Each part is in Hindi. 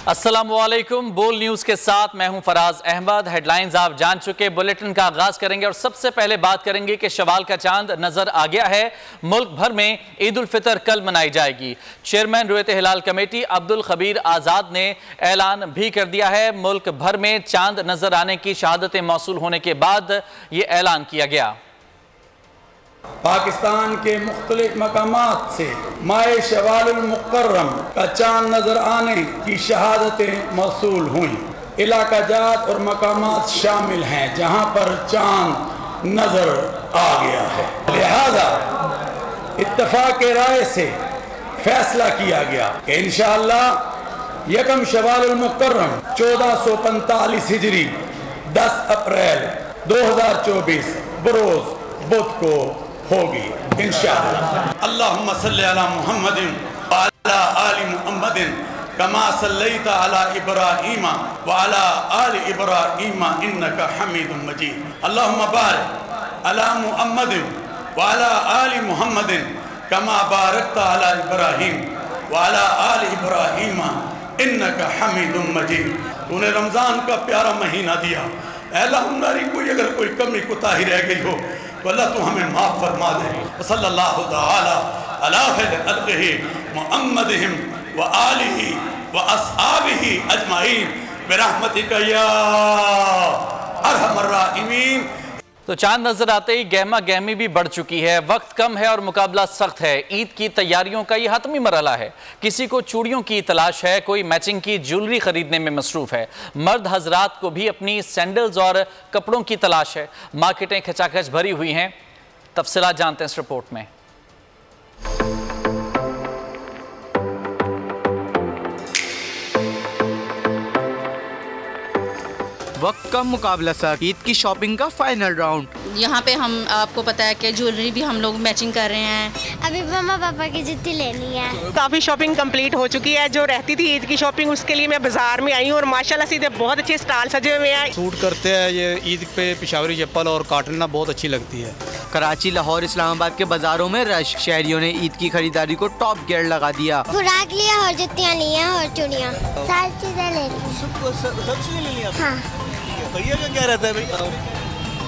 अस्सलामुअलैकुम। बोल न्यूज़ के साथ मैं हूं फराज अहमद। हेडलाइंस आप जान चुके। बुलेटिन का आगाज करेंगे और सबसे पहले बात करेंगे कि शवाल का चांद नजर आ गया है। मुल्क भर में ईद उल फितर कल मनाई जाएगी। चेयरमैन रुयत हिलाल कमेटी अब्दुल खबीर आज़ाद ने ऐलान भी कर दिया है। मुल्क भर में चांद नजर आने की शहादतें मौसूल होने के बाद ये ऐलान किया गया। पाकिस्तान के मुख्तलिफ मकामात से माह शवालुल मुकर्रम का चांद नजर आने की शहादतें मौसूल हुई। इलाका जात और मकामात शामिल हैं जहां पर चांद नजर आ गया है। लिहाजा इत्तफाक राय से फैसला किया गया कि इंशाअल्लाह यकम शवालुल मुकर्रम 1445 हिजरी 10 अप्रैल 2024 बरोज बुध को होगी इंशाअल्लाह। अल्लाहुम्मा सल्ली अला मुहम्मदिन व अला आलि मुहम्मदिन कमा सल्लैता अला इब्राहीम व अला आलि इब्राहीम इन्नका हमीदुम मजीद। अल्लाहुम्मा बारिक अला मुहम्मदिन व अला आलि मुहम्मदिन कमा बारकता अला इब्राहीम व अला आलि इब्राहीम इन्नका हमीदुम मजीद। तूने रमज़ान का प्यारा महीना दिया। अल्लाह हमारी कोई अगर कोई कमी कोताही रह गई हो तो अल्लाह तू हमें माफ़ फरमा दे। सल्लल्लाहु तआला अला खल्क़िही मुहम्मदिहिम व आलिही व अस्हाबिही अजमाइन बिरहमतिका या अरहमर राहिमीन। तो चांद नजर आते ही गहमा गहमी भी बढ़ चुकी है। वक्त कम है और मुकाबला सख्त है। ईद की तैयारियों का ये हतमी मरहला है। किसी को चूड़ियों की तलाश है, कोई मैचिंग की ज्वेलरी खरीदने में मसरूफ है। मर्द हजरात को भी अपनी सैंडल्स और कपड़ों की तलाश है। मार्केटें खचाखच भरी हुई हैं। तफसीलात जानते हैं इस रिपोर्ट में। वक्त का मुकाबला सर, ईद की शॉपिंग का फाइनल राउंड। यहाँ पे हम आपको पता है कि ज्वेलरी भी हम लोग मैचिंग कर रहे हैं। अभी मम्मा पापा की जूती लेनी है। काफ़ी शॉपिंग कंप्लीट हो चुकी है। जो रहती थी ईद की शॉपिंग, उसके लिए मैं बाजार में आई हूँ और माशाल्लाह से बहुत अच्छे स्टॉल सजे हुए हैं। सूट करते हैं ये ईद पे पेशावरी चप्पल और कॉटन ना बहुत अच्छी लगती है। कराची, लाहौर, इस्लामाबाद के बाजारों में रश। शहरियों ने ईद की खरीदारी को टॉप गियर लगा दिया। खुराक लिया और जुतियाँ लिया और चूड़ियाँ, सारी चीजें ले ली। सब चीजें ले लिया। हाँ। भैया का क्या रहता है भाई?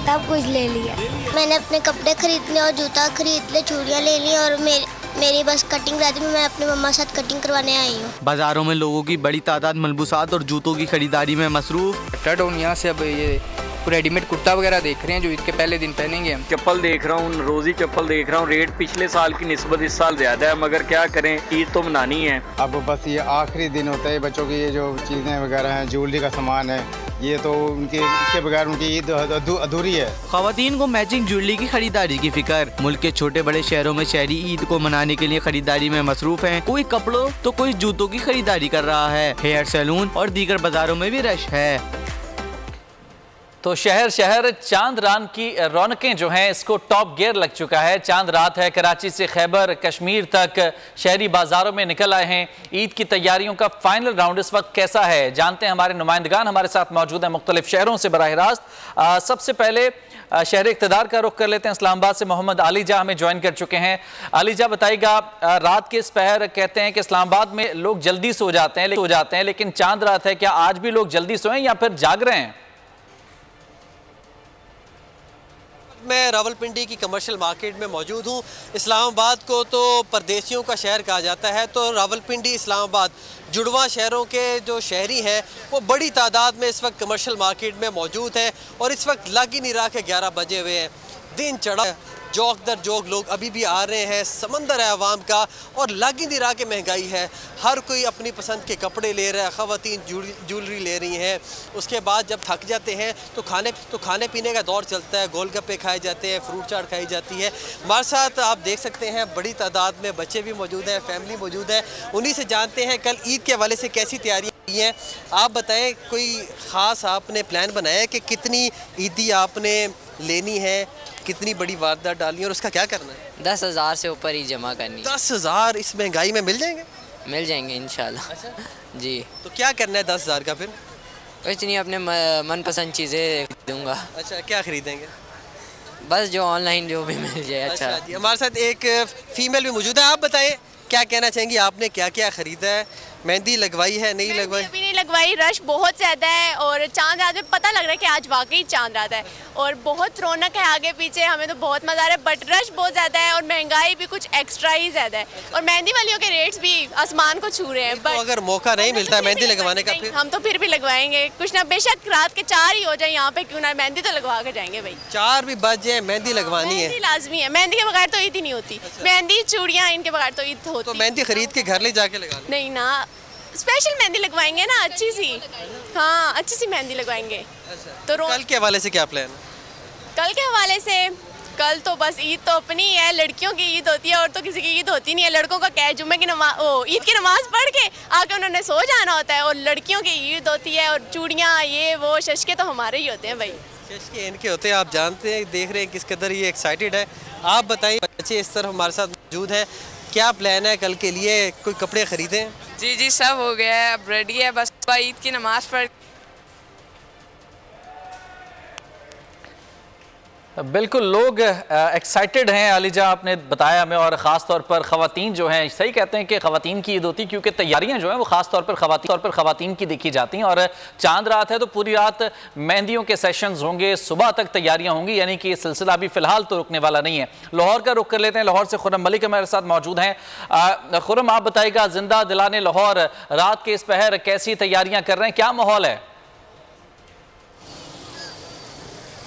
सब कुछ ले लिया। मैंने अपने कपड़े खरीद लिए और जूता खरीद ले, चूड़ियाँ ले ली और मेरी बस कटिंग रहती है। मैं अपनी मम्मा साथ कटिंग करवाने आई हूँ। बाजारों में लोगों की बड़ी तादाद मलबूसात और जूतों की खरीदारी में मसरूफ। यहाँ से अब ये रेडीमेड कुर्ता वगैरह देख रहे हैं जो ईद के पहले दिन पहनेंगे हम। चप्पल देख रहा हूँ, रोजी चप्पल देख रहा हूँ। रेट पिछले साल की निस्बत इस साल ज्यादा है, मगर क्या करें, ईद तो मनानी है। अब बस ये आखिरी दिन होता है बच्चों की, ये जो चीज़ें वगैरह हैं, ज्वेलरी का सामान है, ये तो इसके बगैर उनकी ईद अधूरी है। खवातीन को मैचिंग ज्वेलरी की खरीदारी की फिक्र। मुल्क के छोटे बड़े शहरों में शहरी ईद को मनाने के लिए खरीदारी में मसरूफ हैं। कोई कपड़ों तो कोई जूतों की खरीदारी कर रहा है। हेयर सैलून और दीगर बाजारों में भी रश है। तो शहर शहर चांद रात की रौनकें जो हैं इसको टॉप गियर लग चुका है। चांद रात है, कराची से खैबर कश्मीर तक शहरी बाजारों में निकल आए हैं। ईद की तैयारियों का फाइनल राउंड इस वक्त कैसा है जानते हैं। हमारे नुमाइंदगान हमारे साथ मौजूद हैं मुख्तलिफ शहरों से बराह रास्त। सबसे पहले शहर इक़्तिदार का रुख कर लेते हैं। इस्लामाबाद से मोहम्मद आलीजा हमें ज्वाइन कर चुके हैं। आलीजा बताइएगा, रात के इस पहर कहते हैं कि इस्लामाबाद में लोग जल्दी सो जाते हैं, लेकिन चांद रात है, क्या आज भी लोग जल्दी सोएं या फिर जाग रहे हैं? मैं रावलपिंडी की कमर्शियल मार्केट में मौजूद हूँ। इस्लामाबाद को तो परदेशियों का शहर कहा जाता है, तो रावलपिंडी इस्लामाबाद जुड़वा शहरों के जो शहरी हैं वो बड़ी तादाद में इस वक्त कमर्शियल मार्केट में मौजूद हैं और इस वक्त लग ही नहीं रहा कि 11 बजे हुए हैं। दिन चढ़ा है, जोक दर जोक लोग अभी भी आ रहे हैं। समंदर है आवाम का और लग ही नहीं रहा कि महंगाई है। हर कोई अपनी पसंद के कपड़े ले रहा है, ख़वातीन ज्वेलरी ले रही हैं। उसके बाद जब थक जाते हैं तो खाने पीने का दौर चलता है। गोलगप्पे खाए जाते हैं, फ्रूट चाट खाई जाती है। हमारे साथ आप देख सकते हैं बड़ी तादाद में बच्चे भी मौजूद हैं, फैमिली मौजूद है। उन्हीं से जानते हैं कल ईद के हवाले से कैसी तैयारियाँ की हैं। आप बताएँ, कोई ख़ास आपने प्लान बनाया है कि कितनी ईदी आपने लेनी है, कितनी बड़ी वारदात डालनी है और उसका क्या करना है? 10,000 से ऊपर ही जमा करनी है। 10,000 इस महंगाई में मिल जाएंगे? मिल जाएंगे इंशाल्लाह। अच्छा जी। तो क्या करना है 10,000 का? फिर कुछ नहीं, अपने मनपसंद चीज़ें खरीदूँगा। अच्छा, क्या खरीदेंगे? बस जो ऑनलाइन जो भी मिल जाए। अच्छा जी। हमारे साथ एक फीमेल भी मौजूद है। आप बताएं क्या कहना चाहेंगी, आपने क्या क्या ख़रीदा है मेहंदी लगवाई है नहीं लगवाई? अभी नहीं लगवाई, रश बहुत ज़्यादा है और चांद रात में पता लग रहा है कि आज वाकई चांद रात है और बहुत रौनक है आगे पीछे, हमें तो बहुत मज़ा आ रहा है। बट रश बहुत ज़्यादा है और महंगाई भी कुछ एक्स्ट्रा ही ज़्यादा है और मेहंदी वालियों के रेट्स भी आसमान को छू रहे हैं। तो अगर मौका नहीं मिलता है मेहंदी लगवाने का, फिर हम तो फिर भी लगवाएंगे कुछ ना, बेशक रात के 4 ही हो जाए यहाँ पे, क्यों ना, मेहंदी तो लगवा कर जाएंगे भाई। 4 भी बज जाए, मेहंदी लगवानी है, लाजमी है। मेहंदी के बगैर तो ईद ही नहीं होती। मेहंदी चूड़ियाँ इनके बगैर तो ईद होती। तो मेहंदी खरीद के घर ले जाके लगा नहीं ना, स्पेशल मेहंदी लगवाएंगे ना, अच्छी सी, हाँ अच्छी सी मेहंदी लगवाएंगे। तो कल के हवाले से क्या प्लान है? कल के हवाले से कल तो बस ईद तो अपनी है, लड़कियों की ईद होती है और तो किसी की ईद होती नहीं है। लड़कों का क्या है, जुम्मे की नमाज, ईद की नमाज पढ़ के आके उन्होंने सो जाना होता है और लड़कियों की ईद होती है और चूड़ियाँ ये वो शशके तो हमारे ही होते हैं भाई। शशके इनके होते हैं, आप जानते हैं, देख रहे हैं किस कदर ये एक्साइटेड है। आप बताइए, बच्चे इस तरफ हमारे साथ मौजूद है, क्या प्लान है कल के लिए? कोई कपड़े खरीदें? जी सब हो गया है, अब रेडी है, बस ईद की नमाज पढ़। बिल्कुल लोग एक्साइटेड हैं अलीजा, आपने बताया हमें, और ख़ास तौर पर ख़वातीन जो हैं, सही कहते हैं कि ख़वातीन की ईद होती है क्योंकि तैयारियां जो हैं वो ख़ास तौर पर ख़वातीन की देखी जाती हैं। और चांद रात है तो पूरी रात मेहंदियों के सेशंस होंगे, सुबह तक तैयारियां होंगी, यानी कि ये सिलसिला अभी फ़िलहाल तो रुकने वाला नहीं है। लाहौर का रुख कर लेते हैं, लाहौर से खुर्रम मलिक हमारे साथ मौजूद हैं। खुर्रम, आप बताइएगा, जिंदा दिलाने लाहौर, रात के इस पहर कैसी तैयारियाँ कर रहे हैं, क्या माहौल है?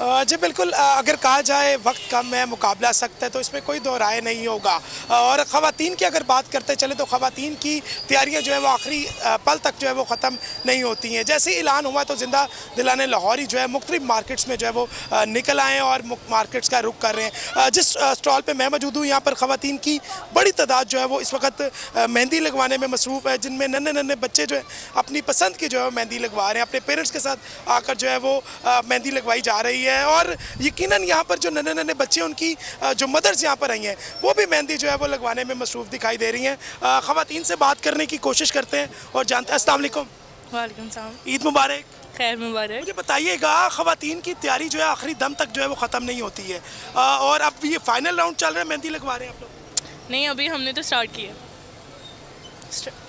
जी बिल्कुल, अगर कहा जाए वक्त कम है, मुकाबला सख्त है, तो इसमें कोई दो राय नहीं होगा। और ख़वातीन की अगर बात करते चले तो ख़वातीन की तैयारियां जो है वो आखिरी पल तक जो है वो ख़त्म नहीं होती हैं। जैसे ही ऐलान हुआ तो जिंदा दिलाने लाहौरी जो है मुख्तलिफ मार्केट्स में जो है वो निकल आए और मार्केट्स का रुख कर रहे हैं। जिस स्टॉल पर मैं मौजूद हूँ, यहाँ पर ख़वातीन की बड़ी तादाद जो है वो इस वक्त मेहंदी लगवाने में मसरूफ़ है, जिनमें नन्हे नन्हे बच्चे जो है अपनी पसंद की जो है मेहंदी लगवा रहे हैं, अपने पेरेंट्स के साथ आकर जो है वो मेहंदी लगवाई जा रही है। और यकीनन यहाँ पर जो नन्हे नन्हे बच्चे, उनकी जो मदर्स यहाँ पर आई हैं, वो भी मेहंदी जो है वो लगवाने में मसरूफ़ दिखाई दे रही हैं। ख़वातीन से बात करने की कोशिश करते हैं और जानते हैं। अस्सलाम वालेकुम। वालेकुम सलाम। ईद मुबारक। खैर मुबारक। मुझे बताइएगा, ख़वातीन की तैयारी जो है आखिरी दम तक जो है वो ख़त्म नहीं होती है और अब ये फाइनल राउंड चल रहा है, मेहंदी लगवा रहे हैं आप लोग? नहीं, अभी हमने तो स्टार्ट किया।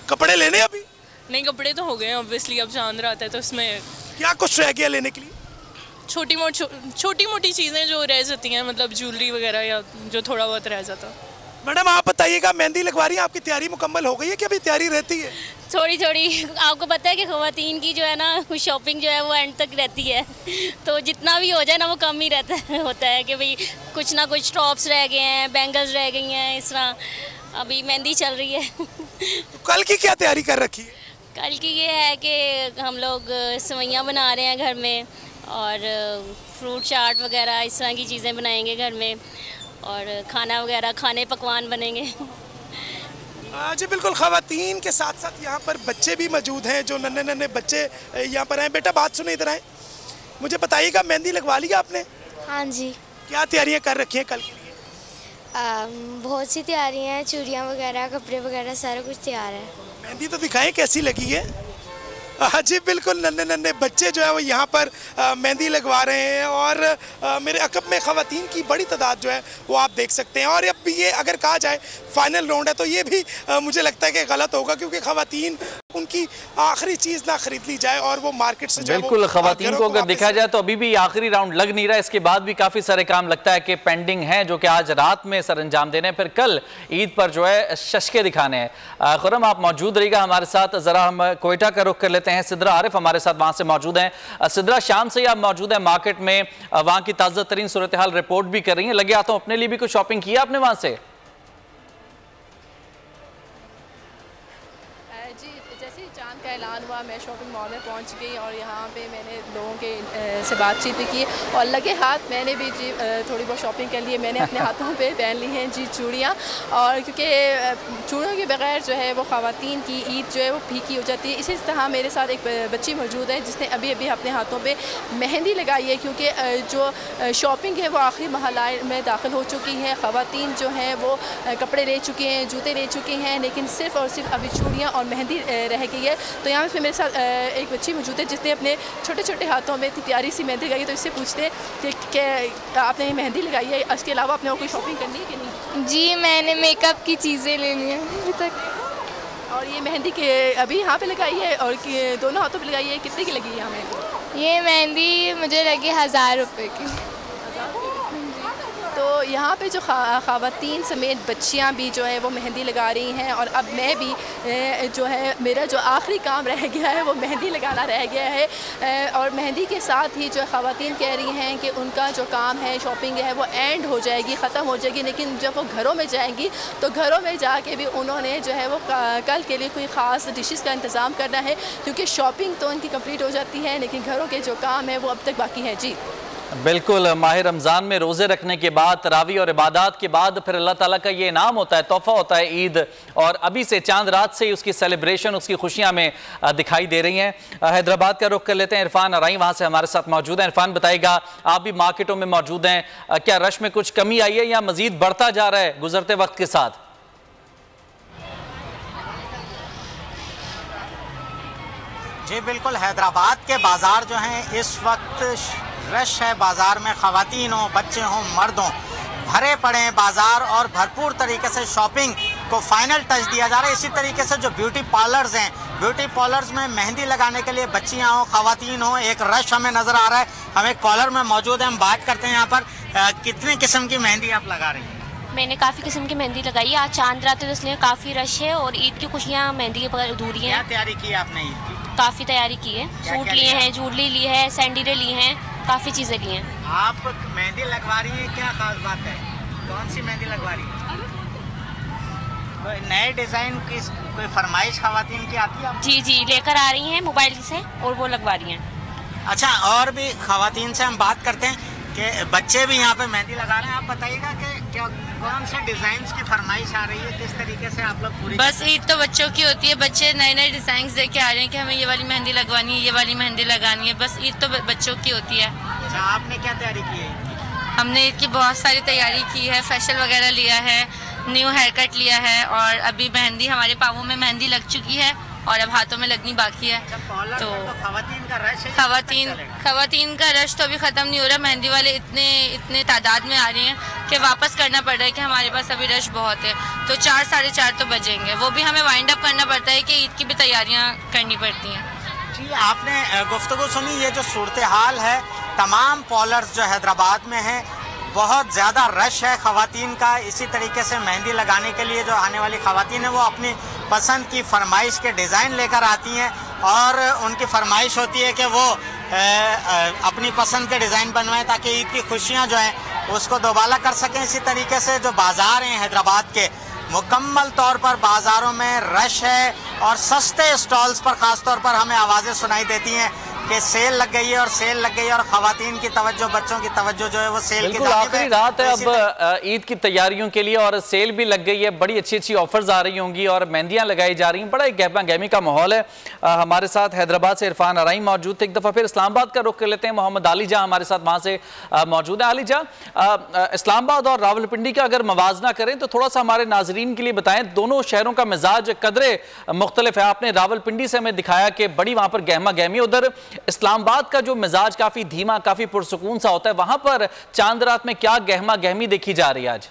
कपड़े लेने अभी? नहीं, कपड़े तो हो गए ऑब्वियसली, अब चांद रात है तो उसमें क्या कुछ रह गया लेने के लिए? छोटी मोटी चीज़ें जो रह जाती हैं, मतलब ज्वेलरी वगैरह या जो थोड़ा बहुत रह जाता। मैडम आप बताइएगा, मेहंदी लगवा रही है, आपकी तैयारी मुकम्मल हो गई है कि अभी तैयारी रहती है? थोड़ी थोड़ी, आपको पता है कि ख़वातीन की जो है ना शॉपिंग जो है वो एंड तक रहती है, तो जितना भी हो जाए ना वो कम ही होता है कि भाई कुछ ना कुछ टॉप्स रह गए हैं, बैंगल्स रह गई हैं, इस तरह अभी मेहंदी चल रही है। तो कल की क्या तैयारी कर रखी है? कल की ये है कि हम लोग सेवइयाँ बना रहे हैं घर में और फ्रूट चाट वगैरह इस तरह की चीज़ें बनाएंगे घर में और खाना वगैरह, खाने पकवान बनेंगे। जी बिल्कुल, ख़वातीन के साथ साथ यहाँ पर बच्चे भी मौजूद हैं, जो नन्हे नन्हे बच्चे यहाँ पर आए। बेटा बात सुने, इधर आए, मुझे बताइएगा, मेहंदी लगवा लिया आपने? हाँ जी। क्या तैयारियाँ कर रखी हैं कल के लिए? बहुत सी तैयारियाँ हैं, चूड़ियाँ वगैरह, कपड़े वगैरह, सारा कुछ तैयार है। मेहंदी तो दिखाएं कैसी लगी है? हाँ जी बिल्कुल, नन्हे नन्हे बच्चे जो है वो यहाँ पर मेहंदी लगवा रहे हैं और मेरे अकब में ख़वातीन की बड़ी तादाद जो है वो आप देख सकते हैं। और अब ये अगर कहा जाए फाइनल राउंड है तो ये भी मुझे लगता है कि गलत होगा, क्योंकि ख़वातीन उनकी आखिरी चीज़ ना खरीद ली जाए और वो मार्केट से बिल्कुल ख़वातीन को अगर देखा जाए तो अभी भी आखिरी राउंड लग नहीं रहा, इसके बाद भी काफ़ी सारे काम लगता है कि पेंडिंग हैं जो कि आज रात में सर अंजाम देने हैं, फिर कल ईद पर जो है शशके दिखाने हैं। खुर्रम आप मौजूद रहिएगा हमारे साथ, ज़रा हम कोयटा का रुख कर लेते हैं। सिद्रा आरिफ हमारे साथ वहाँ से मौजूद हैं। सिद्रा, शाम से ही आप मौजूद हैं मार्केट में, वहाँ की ताज़ा तरीन सूरत हाल रिपोर्ट भी कर रही हैं, लगे आता हूँ अपने लिए भी कुछ शॉपिंग किया आपने वहाँ से? का ऐलान हुआ, मैं शॉपिंग मॉल में पहुंच गई और यहाँ पे मैंने लोगों के से बातचीत भी की और लगे हाथ मैंने भी जी थोड़ी बहुत शॉपिंग कर ली है। मैंने अपने हाथों पे पहन ली हैं जी चूड़ियाँ, और क्योंकि चूड़ियों के बगैर जो है वो ख़वातीन की ईद जो है वो फीकी हो जाती है। इसी तरह मेरे साथ एक बच्ची मौजूद है जिसने अभी अभी अपने हाथों पर मेहंदी लगाई है, क्योंकि जो शॉपिंग है वो आखिरी मरहला में दाखिल हो चुकी है। ख़वातीन जो हैं वो कपड़े ले चुके हैं, जूते ले चुके हैं, लेकिन सिर्फ़ और सिर्फ अभी चूड़ियाँ और मेहंदी रह गई है। तो यहाँ पे मेरे साथ एक बच्ची मौजूद है जिसने अपने छोटे छोटे हाथों में इतनी प्यारी सी मेहंदी लगाई है। तो इससे पूछते हैं कि आपने मेहंदी लगाई है, इसके अलावा आपने और कोई शॉपिंग करनी है कि नहीं? जी मैंने मेकअप की चीज़ें लेनी है अभी तक। और ये मेहंदी के अभी यहाँ पे लगाई है और दोनों हाथों पे लगाई है, कितने की लगी है यहाँ मेहंदी? ये मेहंदी मुझे लगी 1000 रुपये की। तो यहाँ पे जो ख़वातीन समेत बच्चियाँ भी जो है वो मेहंदी लगा रही हैं और अब मैं भी जो है मेरा जो आखिरी काम रह गया है वो मेहंदी लगाना रह गया है। और मेहंदी के साथ ही जो ख़वातीन कह रही हैं कि उनका जो काम है शॉपिंग है वो एंड हो जाएगी, ख़त्म हो जाएगी, लेकिन जब वो घरों में जाएंगी तो घरों में जाके भी उन्होंने जो है वो कल के लिए कोई ख़ास डिशेस का इंतज़ाम करना है, क्योंकि शॉपिंग तो उनकी कंप्लीट हो जाती है लेकिन घरों के जो काम है वो अब तक बाकी है। जी बिल्कुल, माह रमज़ान में रोज़े रखने के बाद, तरावी और इबादत के बाद फिर अल्लाह ताला का ये इनाम होता है, तोहफ़ा होता है ईद, और अभी से चांद रात से उसकी सेलिब्रेशन, उसकी खुशियाँ में दिखाई दे रही हैं। हैदराबाद का रुख कर लेते हैं, इरफान अराई वहाँ से हमारे साथ मौजूद हैं। इरफान बताइएगा, आप भी मार्केटों में मौजूद हैं, क्या रश में कुछ कमी आई है या मज़ीद बढ़ता जा रहा है गुजरते वक्त के साथ? जी बिल्कुल, हैदराबाद के बाज़ार जो हैं इस वक्त रश है। बाज़ार में ख़वातीन हों, बच्चे हों, मर्द हों, भरे पड़े हैं बाज़ार और भरपूर तरीके से शॉपिंग को फाइनल टच दिया जा रहा है। इसी तरीके से जो ब्यूटी पार्लर्स हैं, ब्यूटी पार्लर्स में मेहंदी लगाने के लिए बच्चियाँ हों, ख़वातीन हों, एक रश हमें नज़र आ रहा है। हम एक कॉलर में मौजूद हैं, हम बात करते हैं यहाँ पर कितने किस्म की मेहंदी आप लगा रही हैं? मैंने काफ़ी किस्म की मेहंदी लगाई है। आज चांद रात है तो इसलिए काफ़ी रश है और ईद की खुशियाँ मेहंदी के बगैर अधूरी हैं। क्या तैयारी की है आपने ईद की? काफ़ी तैयारी की है, सूट लिए हैं, ज्वेलरी ली है, सैंडलें ली हैं, काफ़ी चीज़ें ली हैं। आप मेहंदी लगवा रही हैं, क्या खास बात है? कौन सी मेहंदी लगवा रही है? कोई नए डिज़ाइन की कोई फरमाइश ख़वातीन की आती है? जी जी, लेकर आ रही हैं मोबाइल से और वो लगवा रही हैं। अच्छा, और भी ख़वातीन से हम बात करते हैं कि बच्चे भी यहाँ पे मेहंदी लगा रहे हैं। आप बताइएगा कि क्या कौन से डिज़ाइंस की फरमाइश आ रही है, किस तरीके से आप लोग पूरी? बस ईद तो बच्चों की होती है, बच्चे नए नए डिज़ाइंस देके आ रहे हैं कि हमें ये वाली मेहंदी लगवानी है, ये वाली मेहंदी लगानी है। बस ईद तो बच्चों की होती है। अच्छा, आपने क्या तैयारी की है? हमने ईद की बहुत सारी तैयारी की है, फेशियल वगैरह लिया है, न्यू हेयर कट लिया है और अभी मेहंदी, हमारे पाँवों में मेहंदी लग चुकी है और अब हाथों में लगनी बाकी है। तो ख़वातीन का रश है? ख़वातीन का रश तो अभी ख़त्म नहीं हो रहा। मेहंदी वाले इतने तादाद में आ रही हैं कि वापस करना पड़ रहा है कि हमारे पास अभी रश बहुत है। तो 4 साढ़े 4 तो बजेंगे, वो भी हमें वाइंड अप करना पड़ता है कि ईद की भी तैयारियाँ करनी पड़ती हैं। जी, आपने गुफ्तगू सुनी, ये जो सूरत हाल है तमाम पार्लर्स जो हैदराबाद में हैं, बहुत ज़्यादा रश है ख़वातीन का। इसी तरीके से मेहंदी लगाने के लिए जो आने वाली ख़वातीन हैं वो अपनी पसंद की फरमाइश के डिज़ाइन लेकर आती हैं और उनकी फरमाइश होती है कि वो अपनी पसंद के डिज़ाइन बनवाएं ताकि ईद की खुशियाँ जो हैं उसको दोबाला कर सकें। इसी तरीके से जो बाज़ार हैं हैदराबाद के, मुकम्मल तौर पर बाज़ारों में रश है और सस्ते स्टॉल्स पर ख़ास तौर पर हमें आवाज़ें सुनाई देती हैं कि सेल लग गई है और सेल लग गई है और ख़वातीन की तवज्जो, बच्चों की तवज्जो जो है वो सेल की बिल्कुल आखिरी रात है अब ईद की तैयारियों के लिए और सेल भी लग गई है। बड़ी अच्छी अच्छी ऑफर्स आ रही होंगी और मेहंदियां लगाई जा रही हैं। बड़ा एक गहमा गहमी का माहौल है। हमारे साथ हैदराबाद से इरफान अराई मौजूद थे। एक दफ़ा फिर इस्लामाबाद का रुख कर लेते हैं, मोहम्मद अली जहाँ हमारे साथ वहाँ से मौजूद है। अली जहाँ, इस्लामाबाद और रावलपिंडी का अगर मवाजना करें तो थोड़ा सा हमारे नाजरीन के लिए बताएं, दोनों शहरों का मिजाज कदरे मुख्तलिफ है। आपने रावलपिंडी से हमें दिखाया कि बड़ी वहाँ पर गहमा गहमी, उधर इस्लामाबाद का जो मिजाज काफी धीमा, काफी पुरसुकून सा होता है। वहां पर चांद रात में क्या गहमा गहमी देखी जा रही है आज?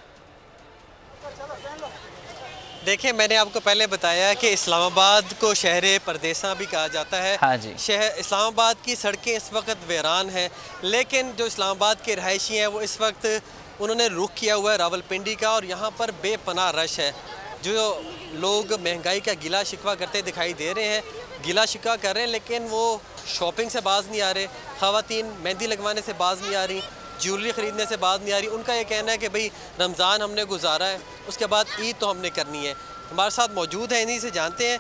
देखिए, मैंने आपको पहले बताया कि इस्लामाबाद को शहर परदेसा भी कहा जाता है। हाँ जी। शहर इस्लामाबाद की सड़कें इस वक्त वीरान हैं, लेकिन जो इस्लामाबाद के रहायशी हैं वो इस वक्त उन्होंने रुख किया हुआ है रावलपिंडी का और यहाँ पर बेपनाह रश है। जो लोग महंगाई का गिला शिकवा करते दिखाई दे रहे हैं, गिला शिकवा कर रहे हैं, लेकिन वो शॉपिंग से बाज नहीं आ रहे। ख़वातीन मेहंदी लगवाने से बाज नहीं आ रही, ज्वेलरी ख़रीदने से बाज नहीं आ रही। उनका ये कहना है कि भाई रमज़ान हमने गुजारा है, उसके बाद ईद तो हमने करनी है। हमारे साथ मौजूद है, इन्हीं से जानते हैं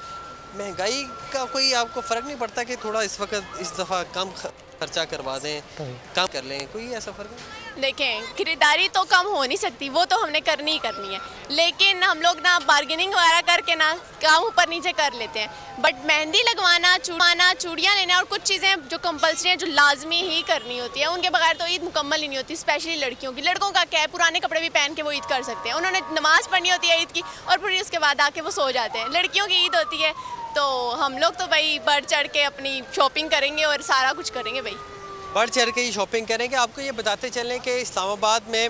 महंगाई का कोई आपको फ़र्क नहीं पड़ता कि थोड़ा इस वक्त इस दफ़ा कम खर्चा करवा दें, कम कर लें, कोई ऐसा फ़र्क नहीं? देखें, खरीदारी तो कम हो नहीं सकती, वो तो हमने करनी ही करनी है, लेकिन हम लोग ना बार्गेनिंग वगैरह करके ना काम ऊपर नीचे कर लेते हैं। बट मेहंदी लगवाना, चूड़ियाँ लेना और कुछ चीज़ें जो कंपल्सरी हैं, जो लाजमी ही करनी होती है, उनके बगैर तो ईद मुकम्मल ही नहीं होती। स्पेशली लड़कियों की, लड़कों का क्या है, पुराने कपड़े भी पहन के वो ईद कर सकते हैं। उन्होंने नमाज़ पढ़नी होती है ईद की और फिर उसके बाद आके वो सो जाते हैं। लड़कियों की ईद होती है तो हम लोग तो भाई बढ़ चढ़ के अपनी शॉपिंग करेंगे और सारा कुछ करेंगे भाई। बढ़ चढ़ के ही शॉपिंग करेंगे। आपको ये बताते चलें कि इस्लामाबाद में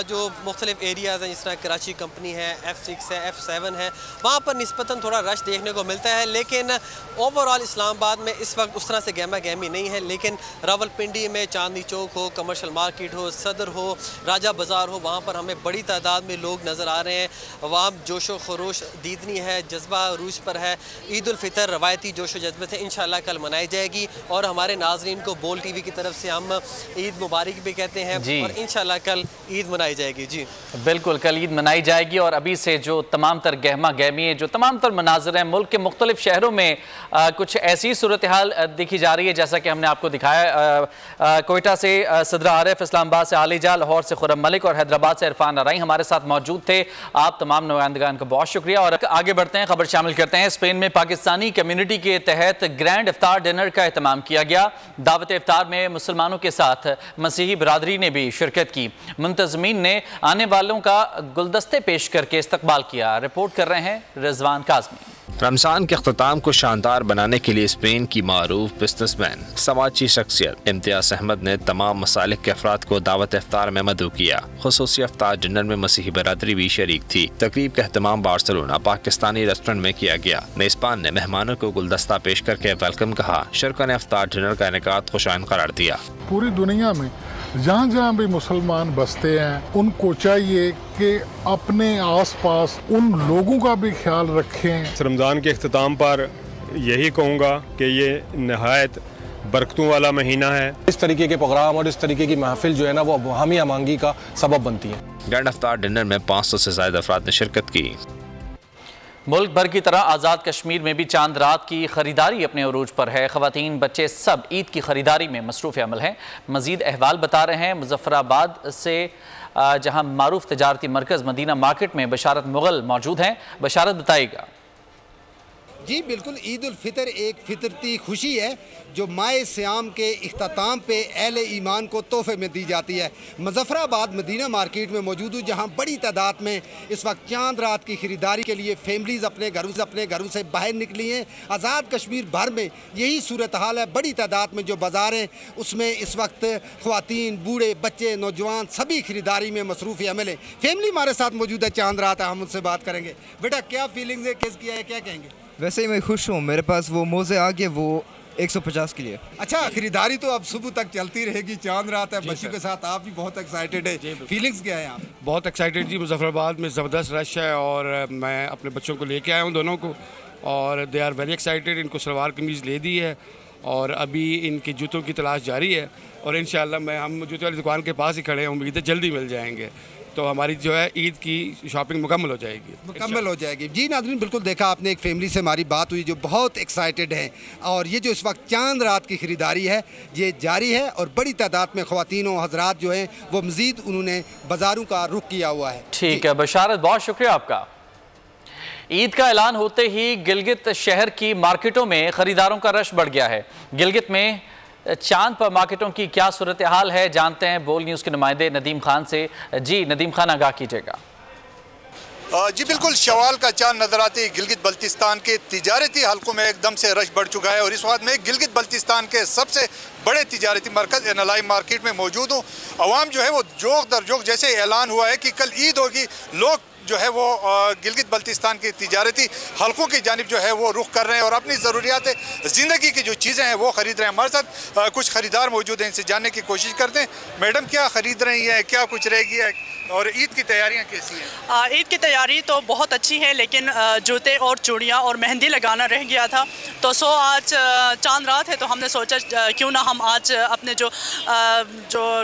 जो मुख्तलिफ एरियाज़ हैं, जिस तरह कराची कंपनी है, F6 है, F7 है, वहाँ पर निस्बतन थोड़ा रश देखने को मिलता है, लेकिन ओवरऑल इस्लामाबाद में इस वक्त उस तरह से गहमा गहमी नहीं है। लेकिन रावलपिंडी में चांदनी चौक हो, कमर्शियल मार्केट हो, सदर हो, राजा बाज़ार हो, वहाँ पर हमें बड़ी तादाद में लोग नज़र आ रहे हैं। वहाँ जोशो खरोश दीदनी है, जज्बा अरूज पर है। ईद उल फितर रवायती जोशो जज्बे से इंशाल्लाह कल मनाई जाएगी और हमारे नाजरीन को बोल TV की तरफ से हम ईद मुबारक भी कहते हैं और इंशाल्लाह कल ईद मनाई जाएगी। जी बिल्कुल, कल ईद मनाई जाएगी और अभी से जो तमाम तर गहमा गहमी है, जो तमाम तर मनाजर हैं, मुल्क के मुख्तलिफ शहरों में कुछ ऐसी सूरत हाल देखी जा रही है जैसा कि हमने आपको दिखाया। कोयटा से सदर आरिफ, इस्लामाबाद से आलिजा, लाहौर से खुर्रम मलिक और हैदराबाद से इरफान अराई हमारे साथ मौजूद थे। आप तमाम नुमाइंदगान का बहुत शुक्रिया। और आगे बढ़ते हैं, खबर शामिल करते हैं। स्पेन में पाकिस्तानी कम्युनिटी के तहत ग्रैंड इफ्तार डिनर का एहतमाम किया गया। दावत इफ्तार में मुसलमानों के साथ मसीही बरादरी ने भी शिरकत की। मुंतज़मीन ने आने वालों का गुलदस्ते पेश करके इस्तकबाल किया। रिपोर्ट कर रहे हैं रिजवान काज़मी। रमज़ान के अख्ताम को शानदार बनाने के लिए स्पेन की मारूफ बिजनेसमैन, समाजी शख्सियत इम्तियाज़ अहमद ने तमाम मसालिक के अफराद को दावत इफ्तार में मदऊ किया। खुसूसी इफ्तार डिनर में मसीही बरादरी भी शरीक थी। तकरीब का एहतमाम बार्सिलोना पाकिस्तानी रेस्टोरेंट में किया गया। मेज़बान ने मेहमानों को गुलदस्ता पेश करके वेलकम कहा। शरकन इफ्तार डिनर का इनेकाद खुशाइन करार दिया। पूरी दुनिया में जहाँ जहाँ भी मुसलमान बसते हैं, उनको चाहिए कि अपने आसपास उन लोगों का भी ख्याल रखें। रमज़ान के अख्ताम पर यही कहूँगा कि ये नहायत बरकतों वाला महीना है। इस तरीके के प्रोग्राम और इस तरीके की महफिल जो है ना, वो हामी अमांगी का सबब बनती है। ग्रैंड इफ्तार डिनर में 500 से ज़्यादा अफराद ने शिरकत की। मुल्क भर की तरह आज़ाद कश्मीर में भी चांद रात की खरीदारी अपने अरूज पर है। ख़वातीन, बच्चे सब ईद की खरीदारी में मसरूफ़ अमल हैं। मज़ीद अहवाल बता रहे हैं मुजफ्फराबाद से, जहां मारूफ तजारती मरकज़ मदीना मार्केट में बशारत मुग़ल मौजूद हैं। बशारत बताइएगा। जी बिल्कुल, ईद उल फितर एक फितरती खुशी है जो माए सियाम के इख्तिताम पे अहले ईमान को तोहफे में दी जाती है। मुजफ्फराबाद मदीना मार्केट में मौजूद हूँ, जहाँ बड़ी तादाद में इस वक्त चांद रात की ख़रीदारी के लिए फैमिलीज़ अपने घरों से बाहर निकली हैं। आज़ाद कश्मीर भर में यही सूरत हाल है। बड़ी तादाद में जो बाज़ार हैं उसमें इस वक्त ख़वातीन, बूढ़े, बच्चे, नौजवान सभी ख़रीदारी में मसरूफ़ अमल है। फैमिली हमारे साथ मौजूद है, चांद रात है, हम उनसे बात करेंगे। बेटा क्या फीलिंग्स है, किस किया है, क्या कहेंगे? वैसे ही मैं खुश हूँ, मेरे पास वो मोज़े आ गए, वो 150 के लिए। अच्छा, खरीदारी तो अब सुबह तक चलती रहेगी, चांद रात है, बच्चों के साथ आप भी बहुत एक्साइटेड है। फीलिंग्स क्या है आप? बहुत एक्साइटेड जी। मुजफ्फराबाद में ज़बरदस्त रश है और मैं अपने बच्चों को लेके आया हूँ दोनों को, और दे आर वेरी एक्साइटेड। इनको सलवार कमीज़ ले दी है और अभी इनके जूतों की तलाश जारी है और इंशाल्लाह हम जूते वाली दुकान के पास ही खड़े हैं, उम्मीद है जल्दी मिल जाएंगे, तो हमारी जो है ईद की शॉपिंग मुकम्मल हो जाएगी। जी नाज़रीन, बिल्कुल देखा आपने, एक फैमिली से हमारी बात हुई जो बहुत एक्साइटेड है और ये जो इस वक्त चांद रात की ख़रीदारी है ये जारी है और बड़ी तादाद में ख़वातीन और हज़रात जो हैं वो मज़ीद उन्होंने बाज़ारों का रुख किया हुआ है। ठीक है बशारत, बहुत शुक्रिया आपका। ईद का ऐलान होते ही गिलगित शहर की मार्केटों में ख़रीदारों का रश बढ़ गया है। गिलगित में चांद पर मार्केटों की क्या सूरत हाल है, जानते हैं बोल न्यूज़ के नुमाइंदे नदीम खान से। जी नदीम खान, आगाह कीजिएगा। जी बिल्कुल, शवाल का चांद नजर आते ही गिलगित बल्तिस्तान के तिजारती हलकों में एकदम से रश बढ़ चुका है और इस वक्त में गिलगित बल्तिस्तान के सबसे बड़े तिजारती मरकज़ एनलाई मार्केट में मौजूद हूँ। अवाम जो है वो जोक दर जोक, जैसे ऐलान हुआ है कि कल ईद होगी, लोग जो है वो गिलगित बल्तिस्तान के तिजारती हलकों की जानिब जो है वो रुख कर रहे हैं और अपनी ज़रूरियात ज़िंदगी की जो चीज़ें हैं वो ख़रीद रहे हैं। हमारे साथ कुछ ख़रीदार मौजूद हैं, इनसे जानने की कोशिश करते हैं। मैडम क्या ख़रीद रही हैं, क्या कुछ रह गया है और ईद की तैयारियां कैसी हैं? ईद की तैयारी तो बहुत अच्छी है, लेकिन जूते और चूड़ियाँ और मेहंदी लगाना रह गया था। तो आज चांद रात है तो हमने सोचा क्यों ना हम आज अपने जो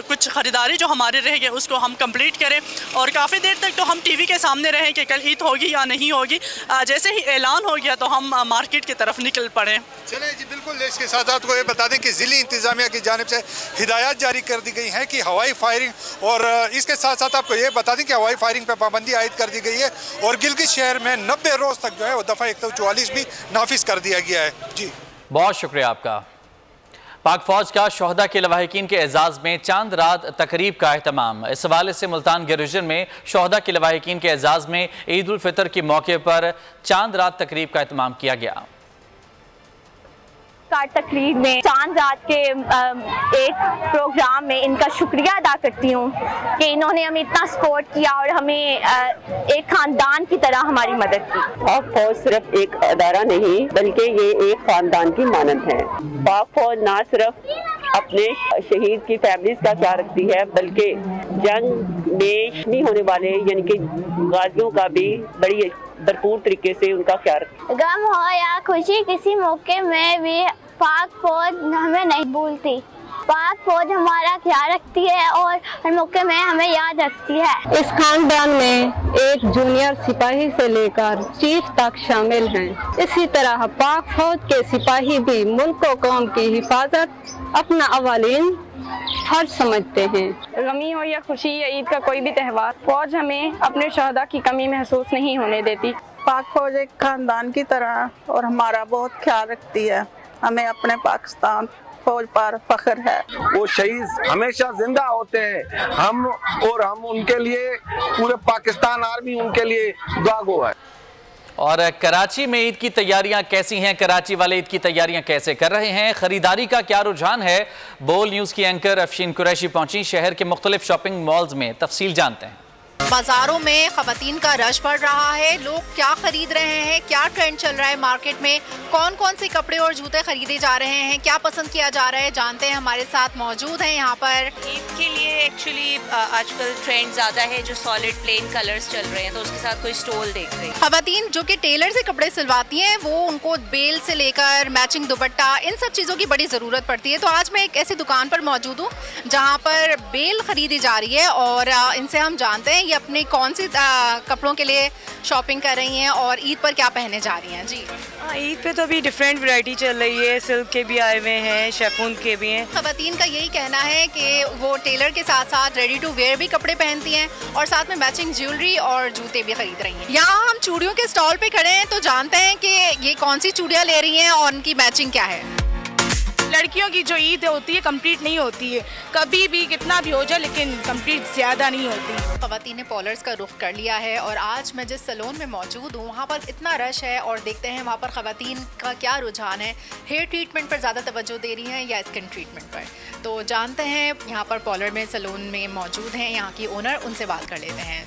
कुछ ख़रीदारी जो हमारी रह गई उसको हम कंप्लीट करें। और काफ़ी देर तक तो हम टीवी के सामने रहे कि कल ईद होगी या नहीं होगी। जैसे ही ऐलान हो गया तो हम मार्केट की तरफ निकल पड़े। चले जी बिल्कुल, इसके साथ आपको ये बता दें कि ज़िली इंतज़ामिया की जानिब से हिदायत जारी कर दी गई हैं कि हवाई फायरिंग और इसके साथ साथ आपको ये बता दें कि हवाई फायरिंग पर पाबंदी आयद कर दी गई है और गिलगित शहर में 90 रोज़ तक जो है वो दफ़ा 144 भी नाफिज कर दिया गया है। जी बहुत शुक्रिया आपका। पाक फौज का शोहदा के लवाहिकीन के एजाज़ में चांद रात तकरीब का एहतमाम। इस हवाले से मुल्तान गैरिजन में शोहदा के लवाहिकीन के एजाज़ में ईद उल फितर के मौके पर चांद रात तकरीब का एहतमाम किया गया। कार्ड तकरीर में चांद रात के एक प्रोग्राम में इनका शुक्रिया अदा करती हूँ कि इन्होंने हमें इतना सपोर्ट किया और हमें एक खानदान की तरह हमारी मदद की। पाक फौज सिर्फ एक अदारा नहीं बल्कि ये एक खानदान की मानद है। पाक फौज ना सिर्फ अपने शहीद की फैमिलीज का ख्याल रखती है बल्कि जंग में शहीद होने वाले यानी कि गाजियों का भी बड़ी भरपूर तरीके से उनका ख्याल। गम हो या खुशी किसी मौके में भी पाक फौज हमें नहीं भूलती। पाक फौज हमारा ख्याल रखती है और हर मौके में हमें याद रखती है। इस खानदान में एक जूनियर सिपाही से लेकर चीफ तक शामिल हैं। इसी तरह पाक फौज के सिपाही भी मुल्क और कौम की हिफाजत अपना अवालीन फर्ज समझते हैं। गमी हो या खुशी या ईद का कोई भी त्यौहार, फौज हमें अपने शहदा की कमी महसूस नहीं होने देती। पाक फौज एक खानदान की तरह और हमारा बहुत ख्याल रखती है। हमें अपने पाकिस्तान फौज पर फख्र है। वो शहीद हमेशा जिंदा होते हैं, हम उनके लिए पूरे पाकिस्तान आर्मी उनके लिए दुआगो है। और कराची में ईद की तैयारियां कैसी हैं? कराची वाले ईद की तैयारियां कैसे कर रहे हैं? खरीदारी का क्या रुझान है? बोल न्यूज़ की एंकर अफशीन कुरैशी पहुंची शहर के मुख्तलिफ शॉपिंग मॉल्स में, तफसील जानते हैं। बाजारों में खवातीन का रश बढ़ रहा है। लोग क्या खरीद रहे हैं, क्या ट्रेंड चल रहा है मार्केट में, कौन कौन से कपड़े और जूते खरीदे जा रहे हैं, क्या पसंद किया जा रहा है, जानते हैं। हमारे साथ मौजूद हैं यहाँ पर। ईद के लिए एक्चुअली आजकल ट्रेंड ज़्यादा है, जो सॉलिड प्लेन कलर्स चल रहे हैं, तो उसके साथ कोई स्टोल देख रहे हैं। खवातीन जो कि टेलर से कपड़े सिलवाती हैं, वो उनको बेल से लेकर मैचिंग दुपट्टा, इन सब चीज़ों की बड़ी ज़रूरत पड़ती है। तो आज मैं एक ऐसी दुकान पर मौजूद हूँ जहाँ पर बेल खरीदी जा रही है और इनसे हम जानते हैं ये अपनी कौन सी कपड़ों के लिए शॉपिंग कर रही हैं और ईद पर क्या पहनने जा रही हैं। जी ईद पे तो अभी डिफरेंट वैरायटी चल रही है, सिल्क के भी आए हुए हैं, शेफून के भी हैं। खवातीन का यही कहना है कि वो टेलर के साथ साथ रेडी टू वेयर भी कपड़े पहनती हैं और साथ में मैचिंग ज्वेलरी और जूते भी खरीद रही हैं। यहाँ हम चूड़ियों के स्टॉल पे खड़े हैं तो जानते हैं कि ये कौन सी चूड़ियाँ ले रही हैं और उनकी मैचिंग क्या है। लड़कियों की जो ईद होती है कंप्लीट नहीं होती है, कभी भी कितना भी हो जाए लेकिन कंप्लीट ज़्यादा नहीं होती। खवातीन ने पॉलर्स का रुख कर लिया है और आज मैं जिस सैलून में मौजूद हूँ वहाँ पर इतना रश है और देखते हैं वहाँ पर खवातीन का क्या रुझान है। हेयर ट्रीटमेंट पर ज़्यादा तवज्जो दे रही हैं या स्किन ट्रीटमेंट पर, तो जानते हैं। यहाँ पर पॉलर में सैलून में मौजूद हैं यहाँ की ओनर, उनसे बात कर लेते हैं।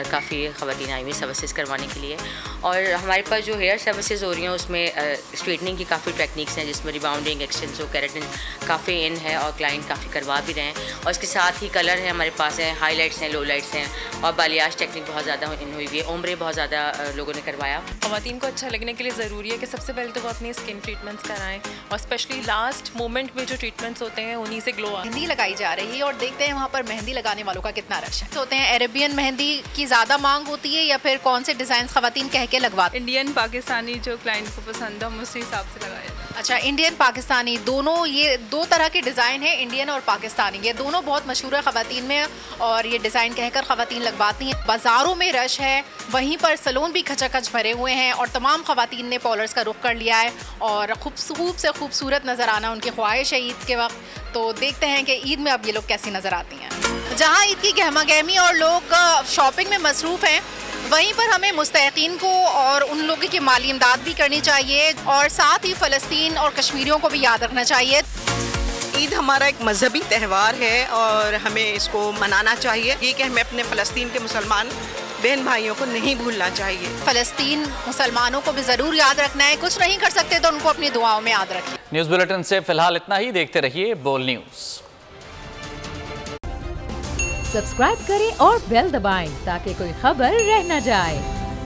काफ़ी ख़वातीन आई हुई सर्विसेज करवाने के लिए और हमारे पास जो हेयर सर्विसेज हो रही हैं उसमें स्ट्रेटनिंग की काफ़ी टेक्निक्स हैं जिसमें रिबाउंडिंग, एक्सटेंसो, केराटिन काफ़ी इन है और क्लाइंट काफ़ी करवा भी रहे हैं। और इसके साथ ही कलर है हमारे पास है, हाईलाइट्स हैं, लोलाइट्स हैं और बालियाज टेक्निक बहुत ज़्यादा इन हुई हुई है। उम्रे बहुत ज़्यादा लोगों ने करवाया। ख़वातीन को अच्छा लगने के लिए ज़रूरी है कि सबसे पहले तो वो अपनी स्किन ट्रीटमेंट्स कराएँ और स्पेशली लास्ट मोमेंट में जो ट्रीटमेंट्स होते हैं उन्हीं से ग्लो आए। मेहंदी लगाई जा रही है और देखते हैं वहाँ पर मेहंदी लगाने वालों का कितना रश है। होते हैं अरेबियन मेहंदी की ज़्यादा मांग होती है या फिर कौन से डिज़ाइन खवातीन कह के लगवाते? इंडियन पाकिस्तानी जो क्लाइंट को पसंद है हम उसी हिसाब से लगाया। अच्छा, इंडियन पाकिस्तानी दोनों, ये दो तरह के डिज़ाइन है, इंडियन और पाकिस्तानी, ये दोनों बहुत मशहूर है खवातीन में और ये डिज़ाइन कहकर खवातीन लगवाती हैं। बाज़ारों में रश है, वहीं पर सैलून भी खचाखच भरे हुए हैं और तमाम खवातीन ने पॉलर्स का रुख कर लिया है और खूब से खूबसूरत नज़र आना उनकी ख्वाहिश है ईद के वक्त। तो देखते हैं कि ईद में अब ये लोग कैसी नज़र आती हैं। जहाँ ईद की गहमा गहमी और लोग शॉपिंग में मसरूफ़ हैं, वहीं पर हमें मुस्तहिक़ीन को और उन लोगों की माली इमदाद भी करनी चाहिए और साथ ही फ़लस्तीन और कश्मीरियों को भी याद रखना चाहिए। ईद हमारा एक मजहबी त्यौहार है और हमें इसको मनाना चाहिए। ये कि हमें अपने फ़लस्तीन के मुसलमान बहन भाइयों को नहीं भूलना चाहिए। फ़लस्तीन मुसलमानों को भी ज़रूर याद रखना है, कुछ नहीं कर सकते तो उनको अपनी दुआओं में याद रखें। न्यूज़ बुलेटिन से फिलहाल इतना ही, देखते रहिए बोल न्यूज़। सब्सक्राइब करें और बेल दबाएं ताकि कोई खबर रह न जाए।